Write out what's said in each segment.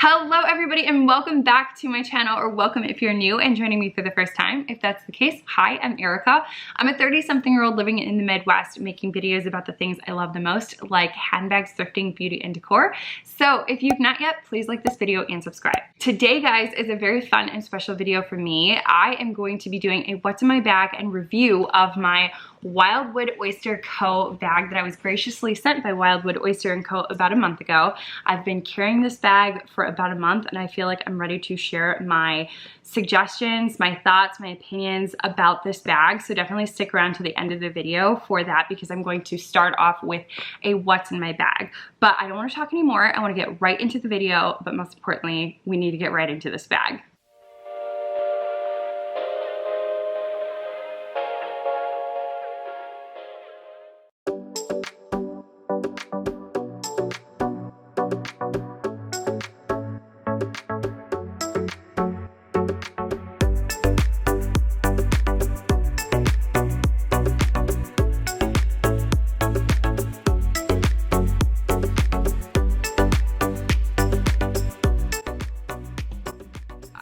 Hello everybody and welcome back to my channel, or welcome if you're new and joining me for the first time. If that's the case, hi, I'm Erica. I'm a 30-something-year-old living in the Midwest making videos about the things I love the most, like handbags, thrifting, beauty, and decor. So if you've not yet, please like this video and subscribe. Today, guys, is a very fun and special video for me. I am going to be doing a what's in my bag and review of my Wildwood Oyster Co bag that I was graciously sent by Wildwood Oyster Co about a month ago. I've been carrying this bag for about a month and I feel like I'm ready to share my suggestions, my thoughts, my opinions about this bag. So definitely stick around to the end of the video for that, because I'm going to start off with a what's in my bag. But I don't want to talk anymore. I want to get right into the video, but most importantly, we need to get right into this bag.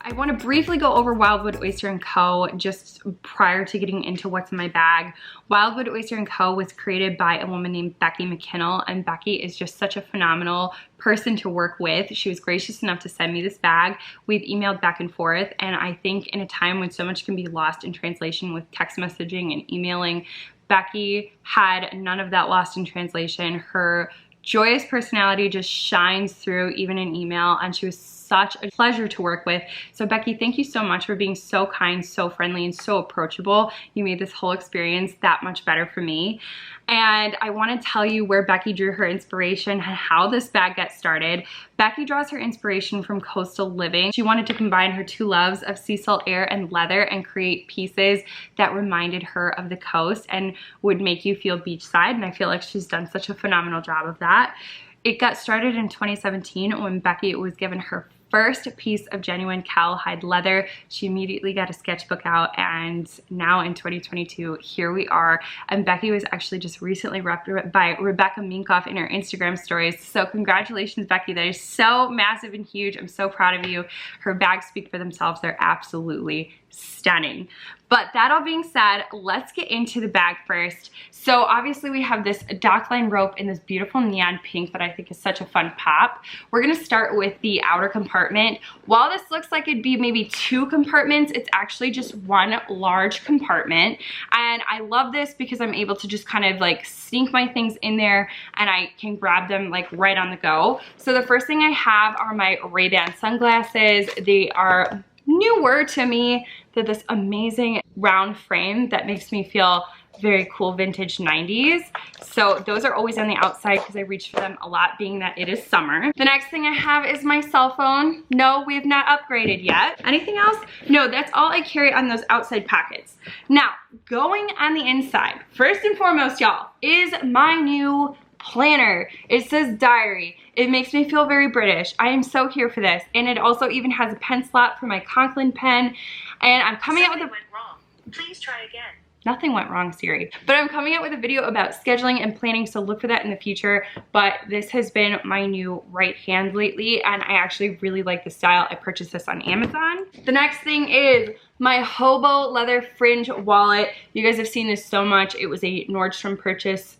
I want to briefly go over Wildwood Oyster Co just prior to getting into what's in my bag. Wildwood Oyster Co was created by a woman named Becky McKinnell, and Becky is just such a phenomenal person to work with. She was gracious enough to send me this bag. We've emailed back and forth, and I think in a time when so much can be lost in translation with text messaging and emailing, Becky had none of that lost in translation. Her joyous personality just shines through even in email, and she was such a pleasure to work with. So Becky, thank you so much for being so kind, so friendly, and so approachable. You made this whole experience that much better for me. And I want to tell you where Becky drew her inspiration and how this bag got started. Becky draws her inspiration from coastal living. She wanted to combine her two loves of sea salt air and leather and create pieces that reminded her of the coast and would make you feel beachside. And I feel like she's done such a phenomenal job of that. It got started in 2017 when Becky was given her first piece of genuine cowhide leather. She immediately got a sketchbook out, and now in 2022, here we are. And Becky was actually just recently repped by Rebecca Minkoff in her Instagram stories. So congratulations, Becky. That is so massive and huge. I'm so proud of you. Her bags speak for themselves. They're absolutely stunning. But that all being said, let's get into the bag first. So obviously we have this dockline rope in this beautiful neon pink that I think is such a fun pop. We're gonna start with the outer compartment. While this looks like it'd be maybe two compartments, it's actually just one large compartment. And I love this because I'm able to just kind of like sneak my things in there and I can grab them like right on the go. So the first thing I have are my Ray-Ban sunglasses. They are newer to me. They're this amazing round frame that makes me feel very cool vintage 90s. So those are always on the outside because I reach for them a lot, being that it is summer. The next thing I have is my cell phone. No, we have not upgraded yet. Anything else? No, that's all I carry on those outside pockets. Now, going on the inside, first and foremost, y'all, is my new planner. It says diary. It makes me feel very British. I am so here for this. And it also even has a pen slot for my Conklin pen. And I'm coming out with a... Something went wrong. Please try again. Nothing went wrong, Siri. But I'm coming out with a video about scheduling and planning, so look for that in the future. But this has been my new right hand lately, and I actually really like the style. I purchased this on Amazon. The next thing is my hobo leather fringe wallet. You guys have seen this so much. It was a Nordstrom purchase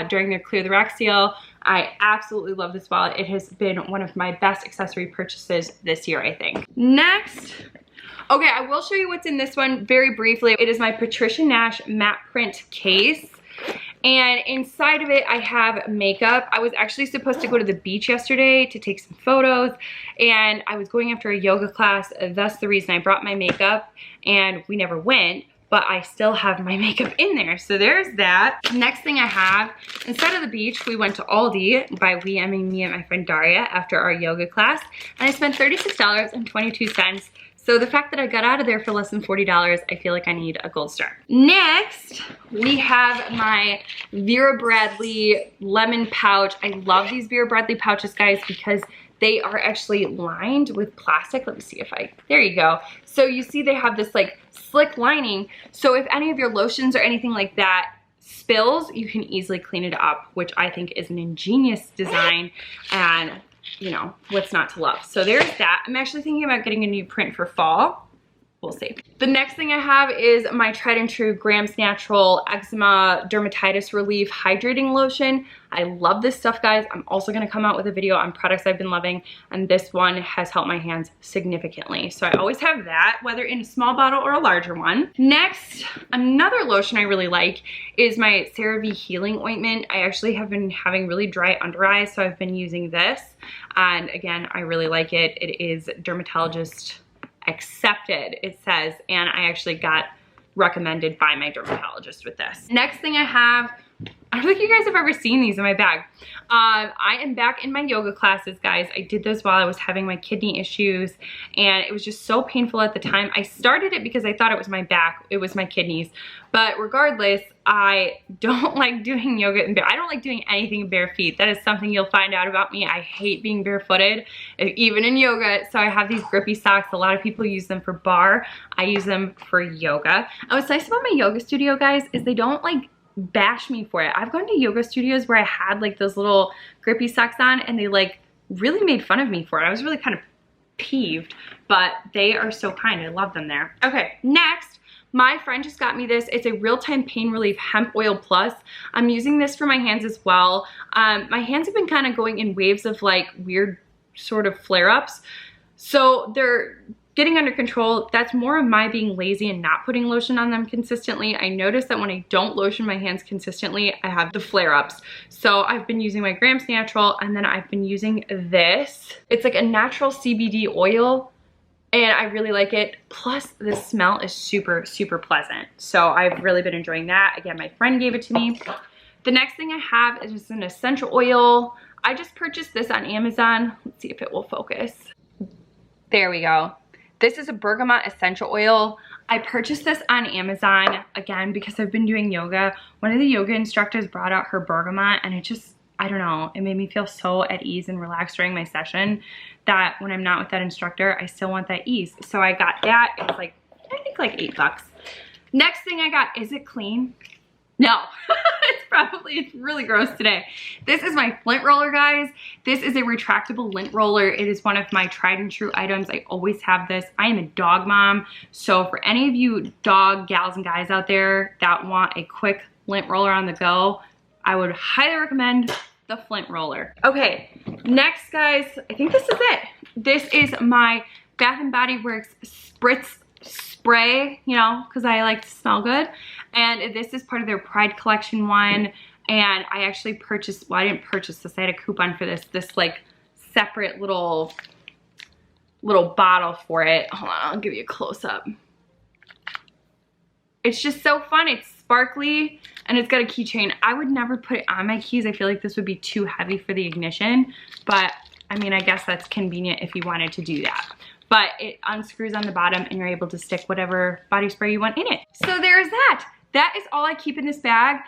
during their Clear the Rack sale. I absolutely love this wallet. It has been one of my best accessory purchases this year, I think. Next, okay, I will show you what's in this one very briefly. It is my Patricia Nash matte print case. And inside of it, I have makeup. I was actually supposed to go to the beach yesterday to take some photos, and I was going after a yoga class. That's the reason I brought my makeup, and we never went. But I still have my makeup in there. So there's that. Next thing I have, instead of the beach, we went to Aldi. By we, I mean me and my friend Darya, after our yoga class. And I spent $36.22. So the fact that I got out of there for less than $40, I feel like I need a gold star. Next, we have my Vera Bradley lemon pouch. I love these Vera Bradley pouches, guys, because they are actually lined with plastic. Let me see if there you go. So you see they have this like slick lining. So if any of your lotions or anything like that spills, you can easily clean it up, which I think is an ingenious design. And you know, what's not to love. So there's that. I'm actually thinking about getting a new print for fall. We'll see. The next thing I have is my tried and true Grams Natural Eczema Dermatitis Relief Hydrating Lotion. I love this stuff, guys. I'm also gonna come out with a video on products I've been loving, and this one has helped my hands significantly. So I always have that, whether in a small bottle or a larger one. Next, another lotion I really like is my CeraVe Healing Ointment. I actually have been having really dry under eyes, so I've been using this. And again, I really like it. It is dermatologist accepted, it says, and I actually got recommended by my dermatologist with this. Next thing I have, I don't think you guys have ever seen these in my bag. I am back in my yoga classes, guys. I did this while I was having my kidney issues, and it was just so painful at the time. I started it because I thought it was my back, it was my kidneys. But regardless, I don't like doing yoga in bare. I don't like doing anything in bare feet. That is something you'll find out about me. I hate being barefooted, even in yoga. So I have these grippy socks. A lot of people use them for bar. I use them for yoga. And what's nice about my yoga studio, guys, is they don't like bash me for it. I've gone to yoga studios where I had like those little grippy socks on, and they like really made fun of me for it. I was really kind of peeved, but they are so kind. I love them there. Okay, next, my friend just got me this. It's a real-time pain relief hemp oil plus. I'm using this for my hands as well. My hands have been kind of going in waves of like weird sort of flare-ups. So they're getting under control. That's more of my being lazy and not putting lotion on them consistently. I notice that when I don't lotion my hands consistently, I have the flare-ups. So I've been using my Grams Natural, and then I've been using this. It's like a natural CBD oil, and I really like it. Plus the smell is super, super pleasant. So I've really been enjoying that. Again, my friend gave it to me. The next thing I have is just an essential oil. I just purchased this on Amazon. Let's see if it will focus. There we go. This is a bergamot essential oil. I purchased this on Amazon, again, because I've been doing yoga. One of the yoga instructors brought out her bergamot, and it just, I don't know, it made me feel so at ease and relaxed during my session that when I'm not with that instructor, I still want that ease. So I got that. It was like, I think like $8. Next thing I got, is it clean? No, it's really gross today. This is my lint roller, guys. This is a retractable lint roller. It is one of my tried and true items. I always have this. I am a dog mom. So for any of you dog gals and guys out there that want a quick lint roller on the go, I would highly recommend the Flint roller. Okay, next, guys, I think this is it. This is my Bath & Body Works Spritz spray, you know, because I like to smell good. And this is part of their Pride Collection one. And I actually purchased, well, I didn't purchase this. I had a coupon for this like separate little bottle for it. Hold on, I'll give you a close up. It's just so fun. It's sparkly and it's got a keychain. I would never put it on my keys. I feel like this would be too heavy for the ignition, but I mean, I guess that's convenient if you wanted to do that. But it unscrews on the bottom and you're able to stick whatever body spray you want in it. So there's that. That is all I keep in this bag.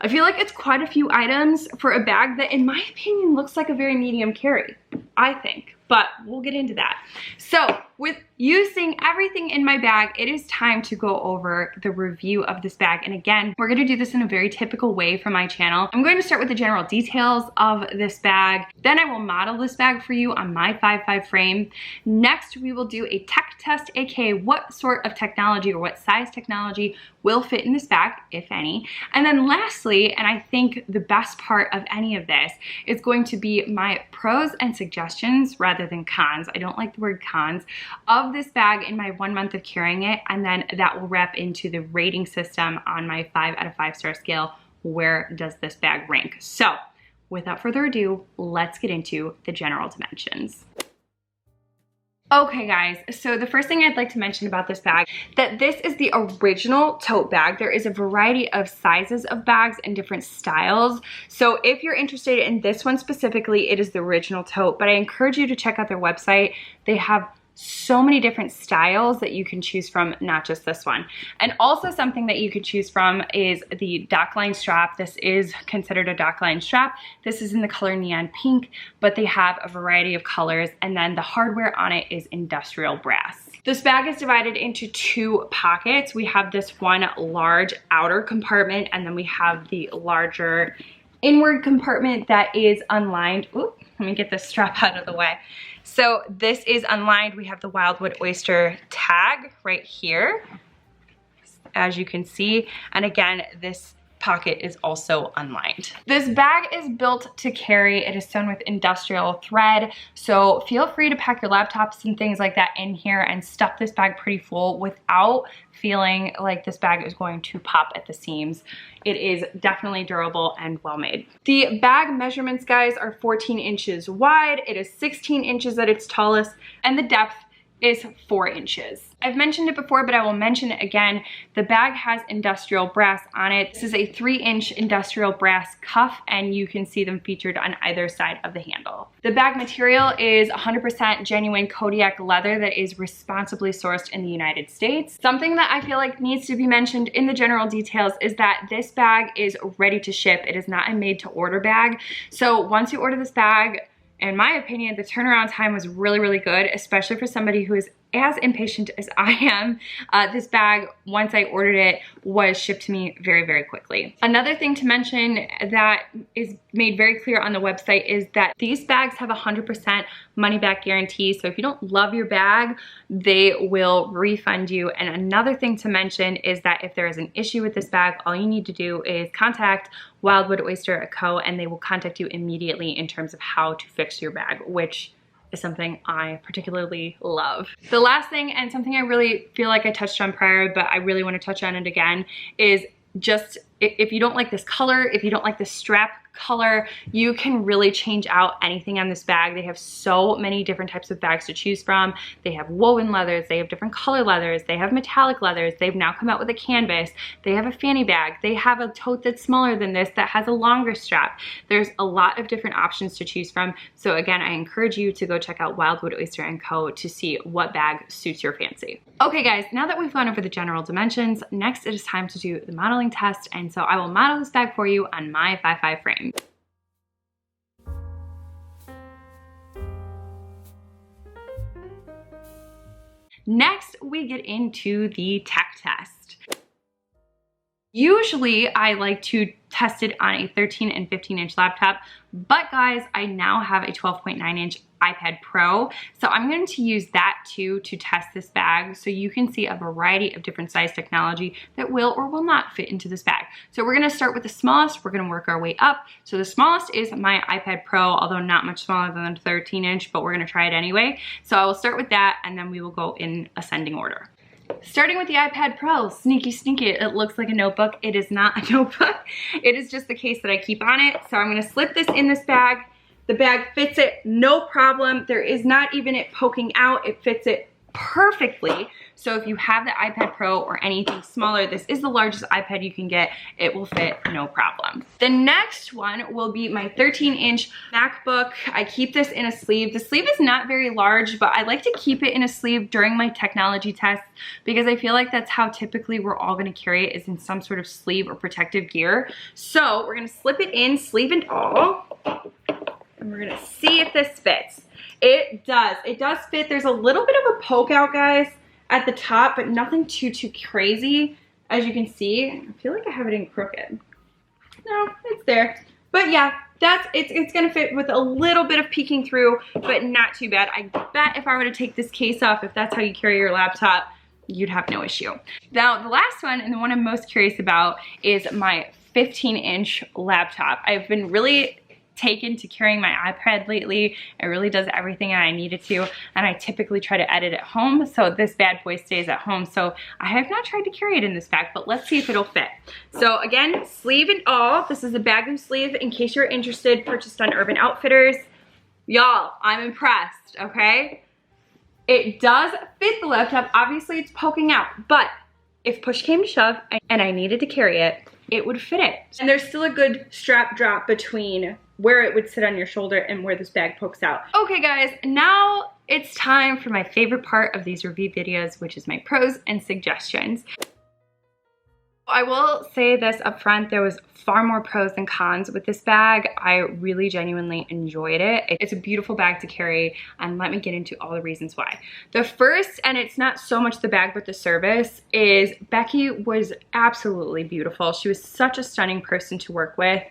I feel like it's quite a few items for a bag that, in my opinion, looks like a very medium carry, I think. But we'll get into that. So with using everything in my bag, it is time to go over the review of this bag. And again, we're gonna do this in a very typical way for my channel. I'm going to start with the general details of this bag. Then I will model this bag for you on my 5'5" frame. Next, we will do a tech test, aka what sort of technology or what size technology will fit in this bag, if any. And then lastly, and I think the best part of any of this, is going to be my pros and suggestions rather than cons. I don't like the word cons of this bag in my 1 month of carrying it, and then that will wrap into the rating system on my 5 out of 5 star scale. Where does this bag rank? So without further ado, let's get into the general dimensions. Okay guys, so the first thing I'd like to mention about this bag, that this is the original tote bag. There is a variety of sizes of bags and different styles. So if you're interested in this one specifically, it is the original tote, but I encourage you to check out their website. They have so many different styles that you can choose from, not just this one. And also something that you could choose from is the dockline strap. This is considered a dockline strap. This is in the color neon pink, but they have a variety of colors, and then the hardware on it is industrial brass. This bag is divided into 2 pockets. We have this one large outer compartment, and then we have the larger inward compartment that is unlined. Oop, let me get this strap out of the way. So this is unlined. We have the Wildwood Oyster tag right here, as you can see. And again, this pocket is also unlined. This bag is built to carry. It is sewn with industrial thread, so feel free to pack your laptops and things like that in here and stuff this bag pretty full without feeling like this bag is going to pop at the seams. It is definitely durable and well made. The bag measurements, guys, are 14 inches wide. It is 16 inches at its tallest, and the depth is 4 inches. I've mentioned it before, but I will mention it again. The bag has industrial brass on it. This is a 3-inch industrial brass cuff, and you can see them featured on either side of the handle. The bag material is 100% genuine Kodiak leather that is responsibly sourced in the United States. Something that I feel like needs to be mentioned in the general details is that this bag is ready to ship. It is not a made to order bag. So once you order this bag, in my opinion, the turnaround time was really, really good, especially for somebody who is as impatient as I am. This bag, once I ordered it, was shipped to me very, very quickly. Another thing to mention that is made very clear on the website is that these bags have a 100% money back guarantee. So if you don't love your bag, they will refund you. And another thing to mention is that if there is an issue with this bag, all you need to do is contact Wildwood Oyster Co, and they will contact you immediately in terms of how to fix your bag, which is something I particularly love. The last thing, and something I really feel like I touched on prior, but I really want to touch on it again, is just if you don't like this color, if you don't like the strap color, you can really change out anything on this bag. They have so many different types of bags to choose from. They have woven leathers, they have different color leathers, they have metallic leathers, they've now come out with a canvas, they have a fanny bag, they have a tote that's smaller than this that has a longer strap. There's a lot of different options to choose from. So again, I encourage you to go check out Wildwood Oyster Co to see what bag suits your fancy. Okay guys, now that we've gone over the general dimensions, next it is time to do the modeling test, and so I will model this bag for you on my 5'5" frame. Next, we get into the tech test. Usually, I like to test it on a 13 and 15-inch laptop, but guys, I now have a 12.9-inch iPad Pro, so I'm going to use that too to test this bag so you can see a variety of different size technology that will or will not fit into this bag. So we're going to start with the smallest, we're going to work our way up. So the smallest is my iPad Pro, although not much smaller than a 13-inch, but we're going to try it anyway. So I will start with that, and then we will go in ascending order. Starting with the iPad Pro, sneaky, sneaky, it looks like a notebook. It is not a notebook. It is just the case that I keep on it. So I'm gonna slip this in this bag. The bag fits it, no problem. There is not even it poking out. It fits it perfectly. So if you have the iPad Pro or anything smaller, this is the largest iPad you can get. It will fit, no problem. The next one will be my 13-inch MacBook. I keep this in a sleeve. The sleeve is not very large, but I like to keep it in a sleeve during my technology tests because I feel like that's how typically we're all gonna carry it, is in some sort of sleeve or protective gear. So we're gonna slip it in, sleeve and all, and we're gonna see if this fits. It does fit. There's a little bit of a poke out, guys, at the top, but nothing too crazy. As you can see, I feel like I have it in crooked. No, it's there. But yeah, it's gonna fit with a little bit of peeking through, but not too bad. I bet if I were to take this case off, if that's how you carry your laptop, you'd have no issue. Now, the last one, and the one I'm most curious about, is my 15-inch laptop. I've been really taken to carrying my iPad lately. It really does everything I need it to, and I typically try to edit at home, so this bad boy stays at home. So I have not tried to carry it in this bag, but let's see if it'll fit. So again, sleeve and all. This is a Bagoo sleeve in case you're interested, purchased on Urban Outfitters. Y'all, I'm impressed, okay? It does fit the laptop. Obviously it's poking out, but if push came to shove and I needed to carry it, it would fit it. And there's still a good strap drop between where it would sit on your shoulder and where this bag pokes out. Okay guys, now it's time for my favorite part of these review videos, which is my pros and suggestions. I will say this up front, there was far more pros than cons with this bag. I really genuinely enjoyed it. It's a beautiful bag to carry, and let me get into all the reasons why. The first, and it's not so much the bag but the service, is Becky was absolutely beautiful. She was such a stunning person to work with.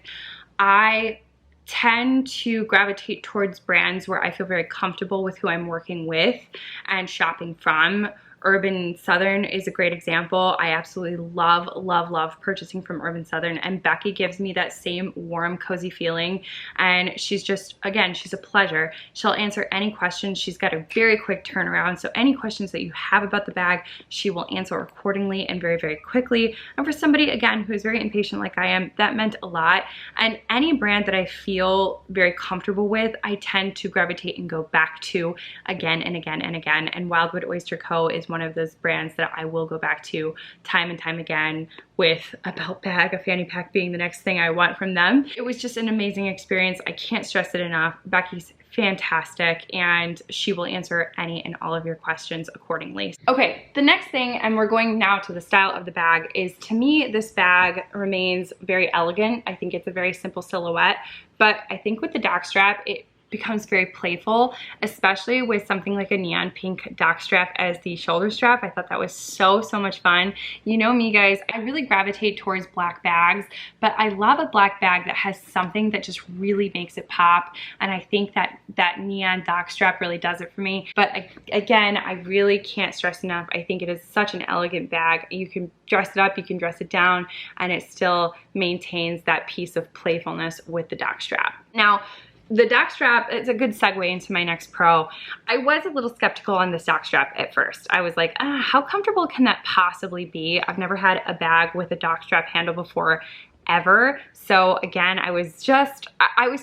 I tend to gravitate towards brands where I feel very comfortable with who I'm working with and shopping from. Urban Southern is a great example. I absolutely love, love, love purchasing from Urban Southern, and Becky gives me that same warm, cozy feeling, and she's just, again, she's a pleasure. She'll answer any questions. She's got a very quick turnaround, so any questions that you have about the bag, she will answer accordingly and very, very quickly. And for somebody, again, who's very impatient like I am, that meant a lot. And any brand that I feel very comfortable with, I tend to gravitate and go back to again and again and again, and Wildwood Oyster Co is one of those brands that I will go back to time and time again, with a belt bag, a fanny pack being the next thing I want from them. It was just an amazing experience. I can't stress it enough. Becky's fantastic, and she will answer any and all of your questions accordingly. Okay, the next thing, and we're going now to the style of the bag, is, to me, this bag remains very elegant. I think it's a very simple silhouette, but I think with the dock strap, it becomes very playful, especially with something like a neon pink dock strap as the shoulder strap. I thought that was so much fun. You know me, guys, I really gravitate towards black bags, but I love a black bag that has something that just really makes it pop, and I think that that neon dock strap really does it for me. But again, I really can't stress enough, I think it is such an elegant bag. You can dress it up, you can dress it down, and it still maintains that piece of playfulness with the dock strap. Now, the dock strap, it's a good segue into my next pro. I was a little skeptical on this dock strap at first. I was like, how comfortable can that possibly be? I've never had a bag with a dock strap handle before, ever. So again, I was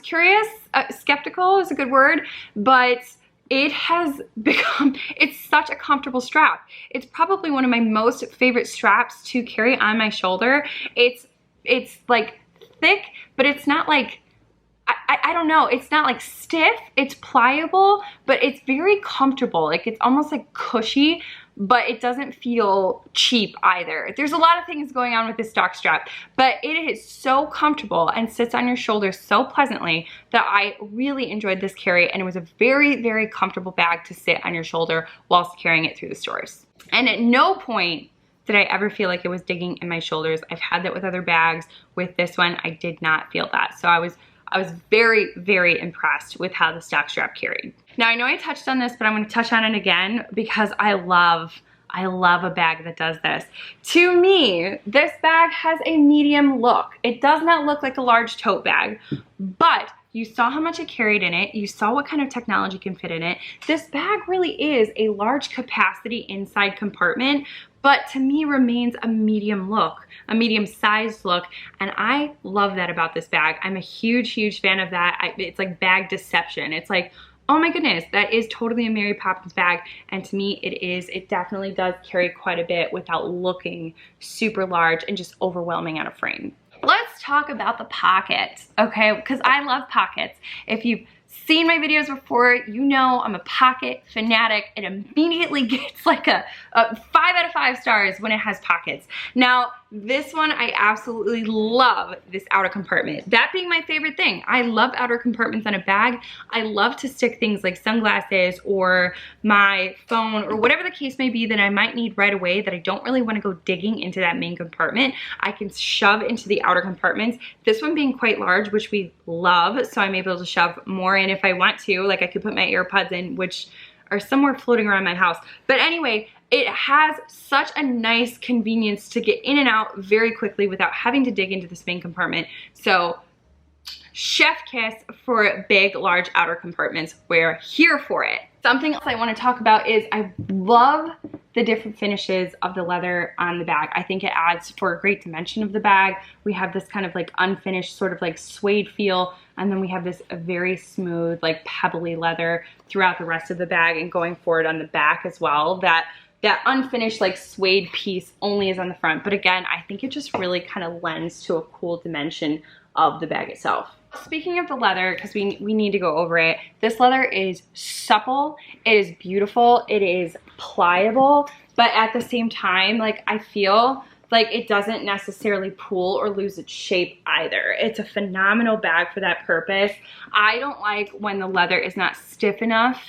curious. Skeptical is a good word, but it has become, it's such a comfortable strap. It's probably one of my most favorite straps to carry on my shoulder. It's like thick, but it's not like, I don't know, it's not like stiff, it's pliable, but it's very comfortable. Like, it's almost like cushy, but it doesn't feel cheap either. There's a lot of things going on with this dock strap, but it is so comfortable and sits on your shoulder so pleasantly that I really enjoyed this carry, and it was a very, very comfortable bag to sit on your shoulder whilst carrying it through the stores. And at no point did I ever feel like it was digging in my shoulders. I've had that with other bags. With this one, I did not feel that. So I was very, very impressed with how the dock strap carried. Now, I know I touched on this, but I'm gonna touch on it again because I love a bag that does this. To me, this bag has a medium look. It does not look like a large tote bag, but you saw how much it carried in it. You saw what kind of technology can fit in it. This bag really is a large capacity inside compartment, but to me remains a medium look, a medium sized look, and I love that about this bag. I'm a huge, huge fan of that. It's like bag deception. It's like, oh my goodness, that is totally a Mary Poppins bag, and to me it definitely does carry quite a bit without looking super large and just overwhelming on a frame. Let's talk about the pockets, okay? Because I love pockets. If you've seen my videos before, you know I'm a pocket fanatic. It immediately gets like a 5 out of 5 stars when it has pockets. Now, this one, I absolutely love this outer compartment. That being my favorite thing. I love outer compartments on a bag. I love to stick things like sunglasses or my phone or whatever the case may be that I might need right away that I don't really want to go digging into that main compartment. I can shove into the outer compartments. This one being quite large, which we love, so I'm able to shove more in if I want to. Like, I could put my AirPods in, which are somewhere floating around my house. But anyway, it has such a nice convenience to get in and out very quickly without having to dig into this main compartment. So chef kiss for big, large outer compartments. We're here for it. Something else I want to talk about is I love the different finishes of the leather on the bag. I think it adds for a great dimension of the bag. We have this kind of like unfinished sort of like suede feel, and then we have this very smooth like pebbly leather throughout the rest of the bag and going forward on the back as well. That unfinished like suede piece only is on the front, but again, I think it just really kind of lends to a cool dimension of the bag itself. Speaking of the leather, because we need to go over it, this leather is supple, it is beautiful, it is pliable, but at the same time, like, I feel like it doesn't necessarily pull or lose its shape either. It's a phenomenal bag for that purpose. I don't like when the leather is not stiff enough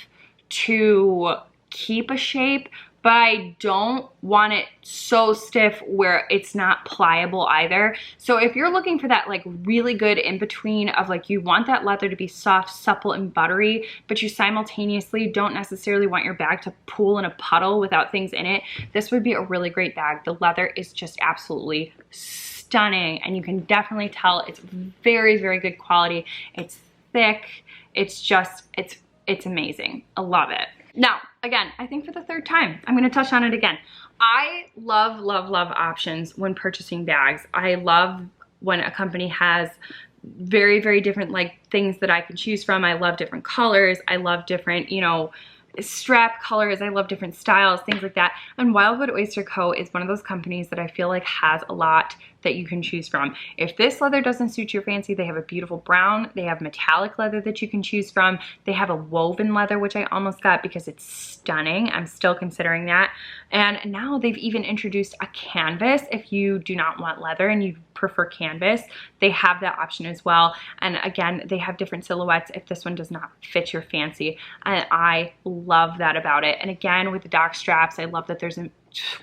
to keep a shape, but I don't want it so stiff where it's not pliable either. So if you're looking for that like really good in between of like, you want that leather to be soft, supple, and buttery, but you simultaneously don't necessarily want your bag to pool in a puddle without things in it, this would be a really great bag. The leather is just absolutely stunning, and you can definitely tell it's very, very good quality. It's thick. It's just, it's amazing. I love it. Now, again, I think for the third time, I'm going to touch on it again. I love, love, love options when purchasing bags. I love when a company has very, very different like things that I can choose from. I love different colors. I love different, you know, strap colors. I love different styles, things like that. And Wildwood Oyster Co is one of those companies that I feel like has a lot that you can choose from. If this leather doesn't suit your fancy, they have a beautiful brown, they have metallic leather that you can choose from, they have a woven leather, which I almost got because it's stunning. I'm still considering that. And now they've even introduced a canvas. If you do not want leather and you prefer canvas, they have that option as well. And again, they have different silhouettes if this one does not fit your fancy. And I love that about it. And again, with the dock straps, I love that there's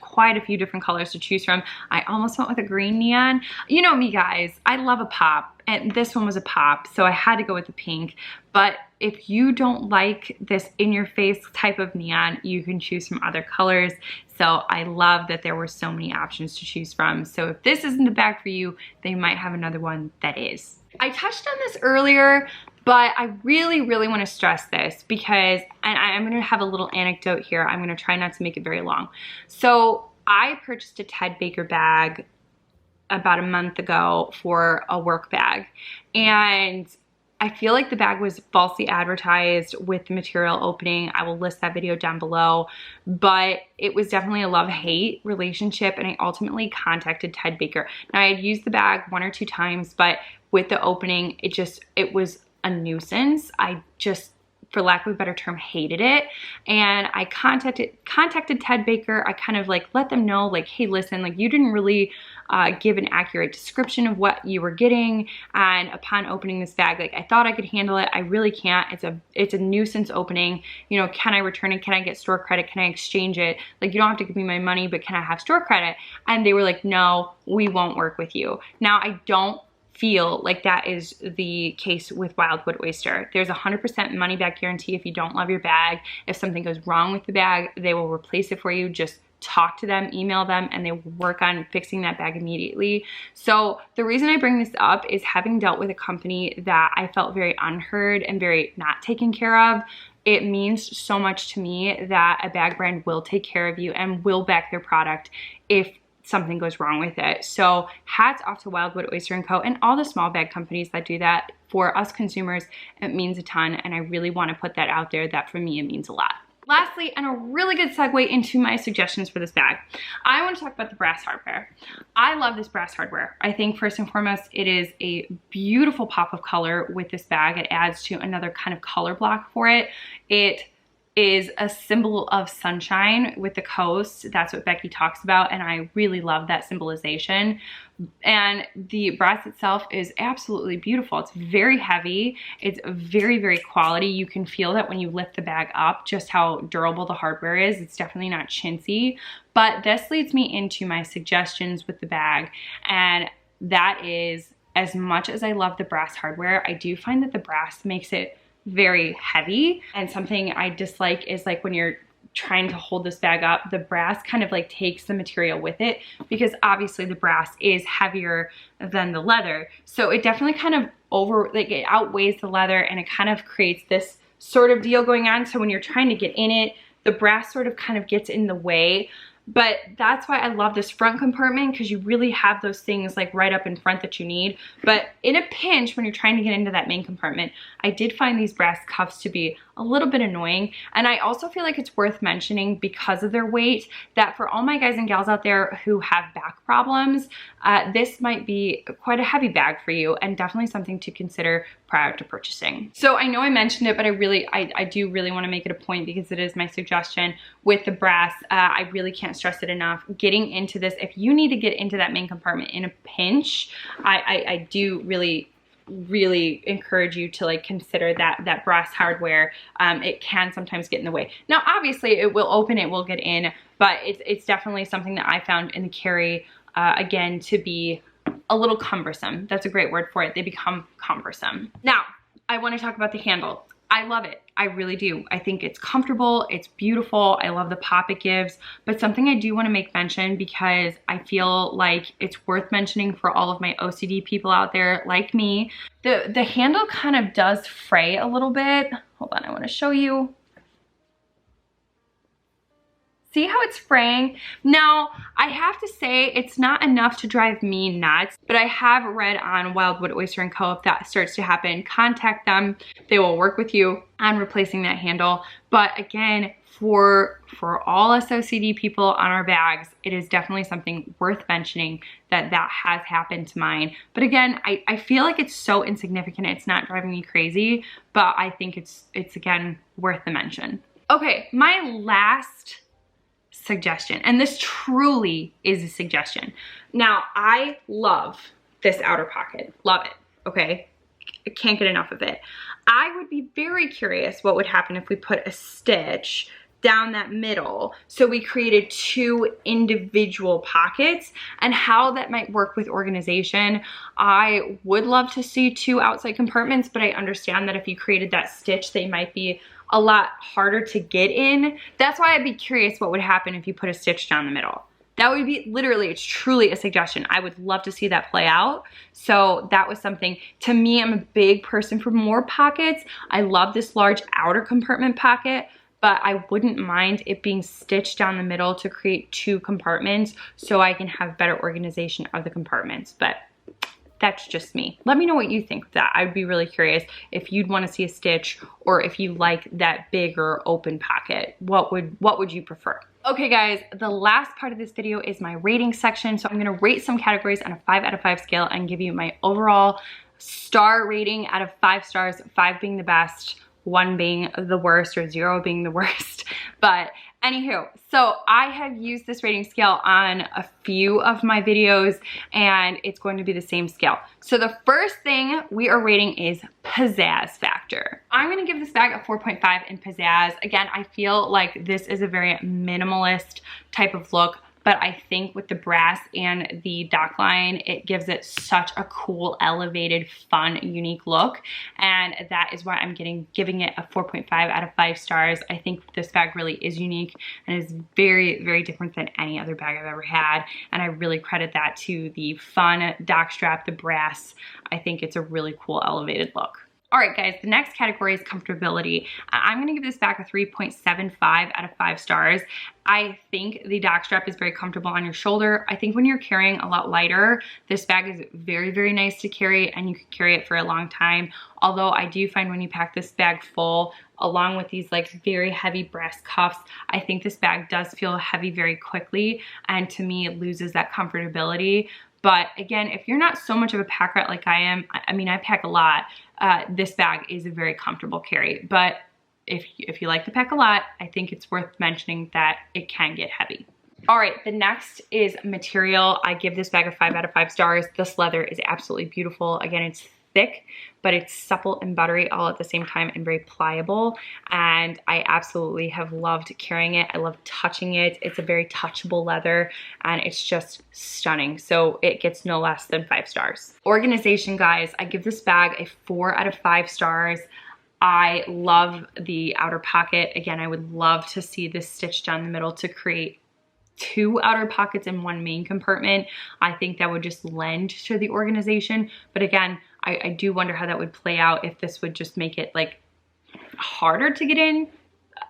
quite a few different colors to choose from. I almost went with a green neon. You know me, guys, I love a pop, and this one was a pop, so I had to go with the pink. But if you don't like this in-your-face type of neon, you can choose from other colors. So I love that there were so many options to choose from. So if this isn't the bag for you, they might have another one that is. I touched on this earlier, but I really, really want to stress this because, and I'm going to have a little anecdote here. I'm going to try not to make it very long. So I purchased a Ted Baker bag about a month ago for a work bag. And I feel like the bag was falsely advertised with the material opening. I will list that video down below, but it was definitely a love-hate relationship, and I ultimately contacted Ted Baker. Now, I had used the bag 1 or 2 times, but with the opening, it was a nuisance. I just, for lack of a better term, hated it. And I contacted Ted Baker. I kind of like let them know like, hey, listen, like you didn't really give an accurate description of what you were getting. And upon opening this bag, like I thought I could handle it. I really can't. It's a nuisance opening. You know, can I return it? Can I get store credit? Can I exchange it? Like, you don't have to give me my money, but can I have store credit? And they were like, no, we won't work with you. Now, I don't feel like that is the case with Wildwood Oyster. There's 100% money back guarantee if you don't love your bag. If something goes wrong with the bag, they will replace it for you. Just talk to them, email them, and they will work on fixing that bag immediately. So the reason I bring this up is having dealt with a company that I felt very unheard and very not taken care of. It means so much to me that a bag brand will take care of you and will back their product if something goes wrong with it. So hats off to Wildwood Oyster Co and all the small bag companies that do that. For us consumers, it means a ton, and I really want to put that out there that for me it means a lot. Lastly, and a really good segue into my suggestions for this bag, I want to talk about the brass hardware. I love this brass hardware. I think first and foremost, it is a beautiful pop of color with this bag. It adds to another kind of color block for it. It is a symbol of sunshine with the coast. That's what Becky talks about, and I really love that symbolization. And the brass itself is absolutely beautiful. It's very heavy. It's very, very quality. You can feel that when you lift the bag up, just how durable the hardware is. It's definitely not chintzy. But this leads me into my suggestions with the bag, and that is, as much as I love the brass hardware, I do find that the brass makes it very heavy. And something I dislike is like when you're trying to hold this bag up, the brass kind of like takes the material with it, because obviously the brass is heavier than the leather. So it definitely kind of it outweighs the leather, and it kind of creates this sort of deal going on. So when you're trying to get in it, the brass sort of kind of gets in the way. But that's why I love this front compartment, because you really have those things like right up in front that you need. But in a pinch, when you're trying to get into that main compartment, I did find these brass cuffs to be a little bit annoying. And I also feel like it's worth mentioning, because of their weight, that for all my guys and gals out there who have back problems, this might be quite a heavy bag for you, and definitely something to consider prior to purchasing. So I know I mentioned it, but I do really want to make it a point, because it is my suggestion with the brass. I really can't stress it enough. Getting into this, if you need to get into that main compartment in a pinch, I do really really encourage you to like consider that brass hardware. It can sometimes get in the way. Now, obviously it will open, it will get in, but it's definitely something that I found in the carry, again, to be a little cumbersome. That's a great word for it. They become cumbersome. Now, I want to talk about the handle. I love it. I really do. I think it's comfortable. It's beautiful. I love the pop it gives. But something I do want to make mention, because I feel like it's worth mentioning for all of my OCD people out there like me, the handle kind of does fray a little bit. Hold on, I want to show you. See how it's fraying? Now, I have to say it's not enough to drive me nuts, but I have read on Wildwood Oyster Co. if that starts to happen, contact them. They will work with you on replacing that handle. But again, for all us OCD people on our bags, it is definitely something worth mentioning that has happened to mine. But again, I feel like it's so insignificant, it's not driving me crazy, but I think it's again worth the mention. Okay, my last suggestion, and this truly is a suggestion. Now, I love this outer pocket, love it, okay? I can't get enough of it. I would be very curious what would happen if we put a stitch down that middle so we created 2 individual pockets, and how that might work with organization. I would love to see 2 outside compartments, but I understand that if you created that stitch, they might be a lot harder to get in. That's why I'd be curious what would happen if you put a stitch down the middle. That would be literally, it's truly a suggestion. I would love to see that play out. So that was something. To me, I'm a big person for more pockets. I love this large outer compartment pocket, but I wouldn't mind it being stitched down the middle to create 2 compartments so I can have better organization of the compartments. But that's just me. Let me know what you think of that. I'd be really curious if you'd want to see a stitch, or if you like that bigger open pocket. What would you prefer? Okay guys, the last part of this video is my rating section. So I'm gonna rate some categories on a 5 out of 5 scale and give you my overall star rating out of 5 stars, 5 being the best, 1 being the worst, or 0 being the worst. But anywho, so I have used this rating scale on a few of my videos, and it's going to be the same scale. So the first thing we are rating is pizzazz factor. I'm gonna give this bag a 4.5 in pizzazz. Again, I feel like this is a very minimalist type of look, but I think with the brass and the dock line, it gives it such a cool, elevated, fun, unique look. And that is why I'm giving it a 4.5 out of 5 stars. I think this bag really is unique and is very, very different than any other bag I've ever had. And I really credit that to the fun dock strap, the brass. I think it's a really cool, elevated look. All right, guys, the next category is comfortability. I'm gonna give this bag a 3.75 out of 5 stars. I think the dock strap is very comfortable on your shoulder. I think when you're carrying a lot lighter, this bag is very, very nice to carry, and you can carry it for a long time. Although I do find when you pack this bag full, along with these like very heavy brass cuffs, I think this bag does feel heavy very quickly, and to me it loses that comfortability. But again, if you're not so much of a pack rat like I am, I mean, I pack a lot, this bag is a very comfortable carry. But if you like to pack a lot, I think it's worth mentioning that it can get heavy. All right, the next is material. I give this bag a 5 out of 5 stars. This leather is absolutely beautiful. Again, it's thick, but it's supple and buttery all at the same time, and very pliable. And I absolutely have loved carrying it. I love touching it. It's a very touchable leather, and it's just stunning. So it gets no less than 5 stars. Organization, guys, I give this bag a 4 out of 5 stars. I love the outer pocket. Again, I would love to see this stitched down the middle to create 2 outer pockets in 1 main compartment. I think that would just lend to the organization. But again, I do wonder how that would play out, if this would just make it like harder to get in.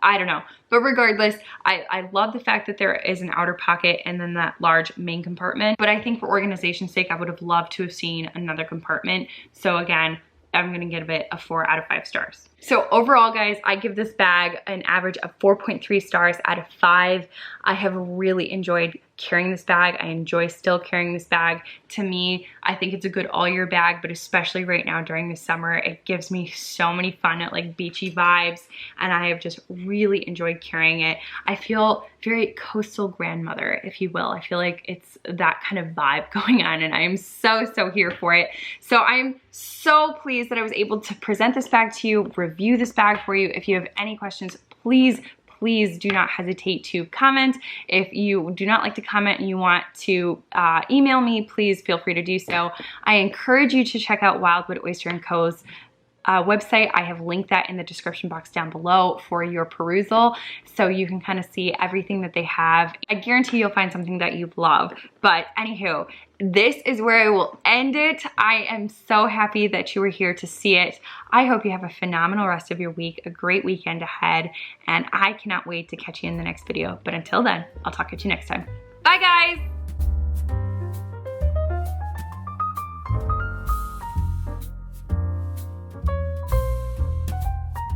I don't know. But regardless, I love the fact that there is an outer pocket and then that large main compartment. But I think for organization's sake, I would have loved to have seen another compartment. So again, I'm gonna give it a 4 out of 5 stars. So overall, guys, I give this bag an average of 4.3 stars out of 5. I have really enjoyed carrying this bag. I enjoy still carrying this bag. To me, I think it's a good all year bag, but especially right now during the summer, it gives me so many fun at like beachy vibes, and I have just really enjoyed carrying it. I feel very coastal grandmother, if you will. I feel like it's that kind of vibe going on, and I am so here for it. So I'm so pleased that I was able to present this bag to you, review this bag for you. If you have any questions, please do not hesitate to comment. If you do not like to comment and you want to email me, please feel free to do so. I encourage you to check out Wildwood Oyster Co.'s website. I have linked that in the description box down below for your perusal, so you can kind of see everything that they have. I guarantee you'll find something that you love. But anywho, this is where I will end it. I am so happy that you were here to see it. I hope you have a phenomenal rest of your week, a great weekend ahead, and I cannot wait to catch you in the next video. But until then, I'll talk to you next time. Bye guys!